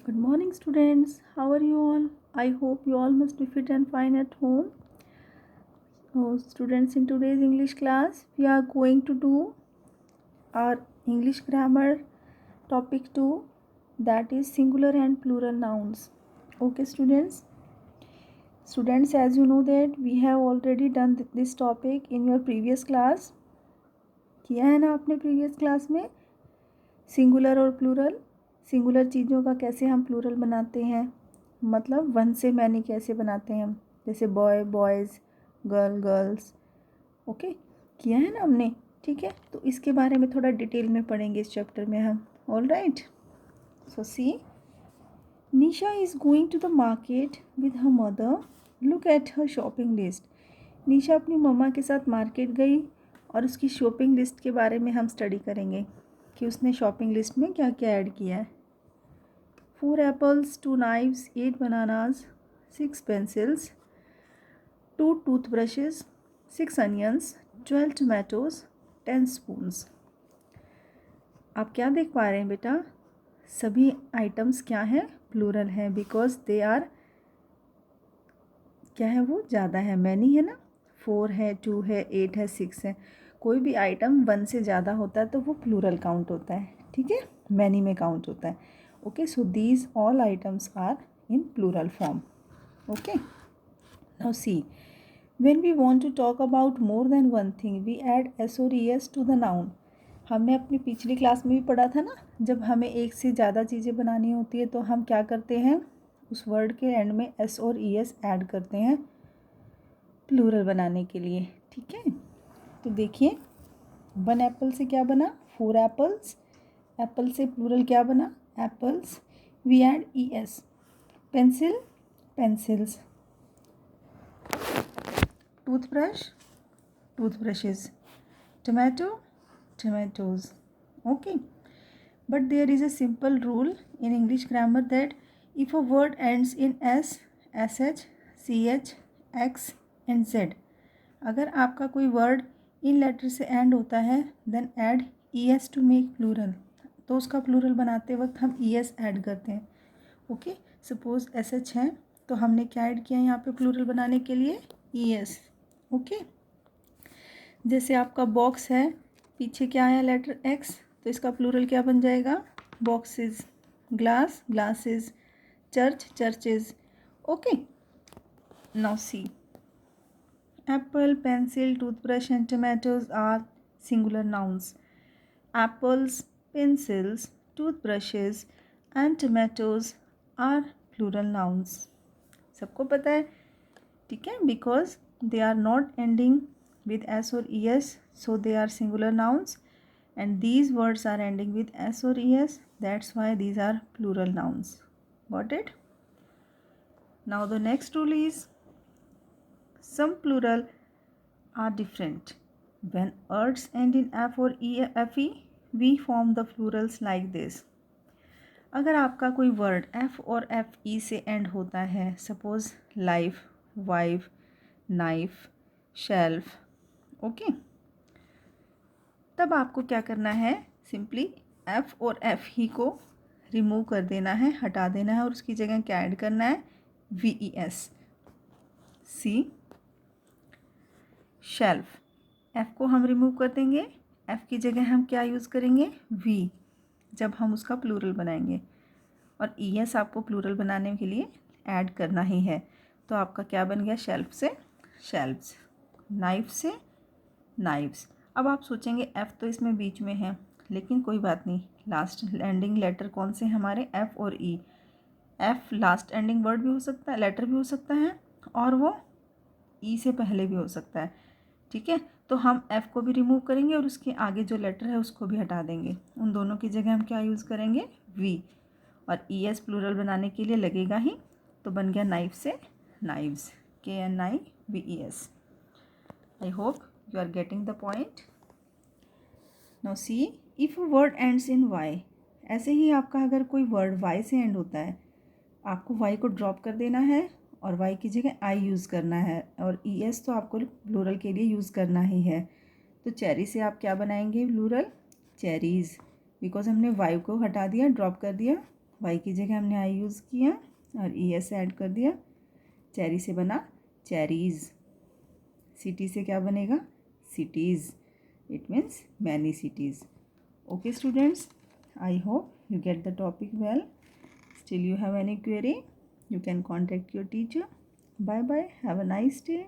Good morning, students. How are you all? I hope you all must be fit and fine at home. So, students, in today's English class, we are going to do our English grammar topic 2, that is singular and plural nouns. Okay, students. Students, as you know that we have already done this topic in your previous class. किया है ना आपने previous class में singular और plural. Singular चीज़ों का कैसे हम प्लूरल बनाते हैं, मतलब वन से मैनी कैसे बनाते हैं हम, जैसे boy boys, girl girls. Okay, किया है ना हमने. ठीक है, तो इसके बारे में थोड़ा डिटेल में पढ़ेंगे इस चैप्टर में हम. All right. So see, Nisha is going to the market with her mother. Look at her shopping list. Nisha अपनी मम्मा के साथ मार्केट गई और उसकी शॉपिंग लिस्ट के बारे में हम स्टडी करेंगे कि उसने शॉपिंग लिस्ट में क्या क्या ऐड किया है. 4 apples, 2 knives, 8 bananas, 6 pencils, 2 toothbrushes, 6 onions, 12 tomatoes, 10 spoons. आप क्या देख पा रहे हैं बेटा, सभी आइटम्स क्या हैं, प्लूरल हैं, बिकॉज दे आर क्या है, वो ज़्यादा है, मैनी है ना. 4 है, 2 है, 8 है, 6 है. कोई भी आइटम 1 से ज़्यादा होता है तो वो प्लूरल काउंट होता है. ठीक है, मैनी में काउंट होता है. Okay, so these all items are in plural form. Okay, now see, when we want to talk about more than one thing, we add s or es to the noun. हमने अपनी पिछली class में भी पढ़ा था ना, जब हमें एक से ज़्यादा चीज़ें बनानी होती है तो हम क्या करते हैं, उस वर्ड के एंड में s और es ऐड करते हैं प्लूरल बनाने के लिए. ठीक है, तो देखिए, 1 एप्पल से क्या बना, 4 एप्पल्स. एप्पल से प्लूरल क्या बना, apples. We add es. Pencil, pencils. Toothbrush, toothbrushes. Tomato, tomatoes. Okay, but there is a simple rule in English grammar that if a word ends in s, sh, ch, x and z, अगर आपका कोई word in letter से end होता है, then add es to make plural. तो उसका plural बनाते वक्त हम es ऐड करते हैं. ओके, सपोज sh है तो हमने क्या ऐड किया यहाँ पे प्लूरल बनाने के लिए, es. ओके, जैसे आपका बॉक्स है, पीछे क्या आया, लेटर x, तो इसका प्लूरल क्या बन जाएगा, boxes. Glass, glasses. Church, churches. Okay, now see, apple, pencil, toothbrush and tomatoes are singular nouns. Apples, pencils, toothbrushes and tomatoes are plural nouns. सबको पता है. ठीक है, because they are not ending with s or es, so they are singular nouns, and these words are ending with s or es, that's why these are plural nouns. Got it? Now the next rule is, some plural are different. When words end in f or fe, we form the plurals like this. अगर आपका कोई word f और fe से end होता है, suppose life, wife, knife, shelf. Okay, तब आपको क्या करना है, सिंपली f और f ही को रिमूव कर देना है, हटा देना है, और उसकी जगह क्या ऐड करना है, ves. सी, शेल्फ, f को हम रिमूव कर देंगे, f की जगह हम क्या यूज़ करेंगे, v, जब हम उसका प्लूरल बनाएंगे, और es आपको प्लूरल बनाने के लिए ऐड करना ही है. तो आपका क्या बन गया, शेल्फ से शेल्फ्स, नाइफ से नाइफ्स. अब आप सोचेंगे f तो इसमें बीच में है, लेकिन कोई बात नहीं, लास्ट एंडिंग लेटर कौन से हमारे, f और e. f last ending word भी हो सकता है, लेटर भी हो सकता है, और वो e से पहले भी हो सकता है. ठीक है, तो हम f को भी रिमूव करेंगे और उसके आगे जो लेटर है उसको भी हटा देंगे. उन दोनों की जगह हम क्या यूज़ करेंगे, v, और es प्लूरल बनाने के लिए लगेगा ही, तो बन गया नाइफ से knives, KNIVES. I hope you are getting the point. Now see, if a word ends in y, ऐसे ही आपका अगर कोई वर्ड y से एंड होता है, आपको y को ड्रॉप कर देना है और y की जगह आई यूज़ करना है, और es तो आपको प्लूरल के लिए यूज़ करना ही है. तो चेरी से आप क्या बनाएंगे, प्लूरल, चेरीज़, बिकॉज हमने y को हटा दिया, ड्रॉप कर दिया, वाई की जगह हमने आई यूज़ किया और ई एस ऐड कर दिया। चेरी से बना चेरीज़, सिटी से क्या बनेगा, cities. It means many cities. Okay students, I hope you get the topic well. Still you have any query, you can contact your teacher. Bye bye. Have a nice day.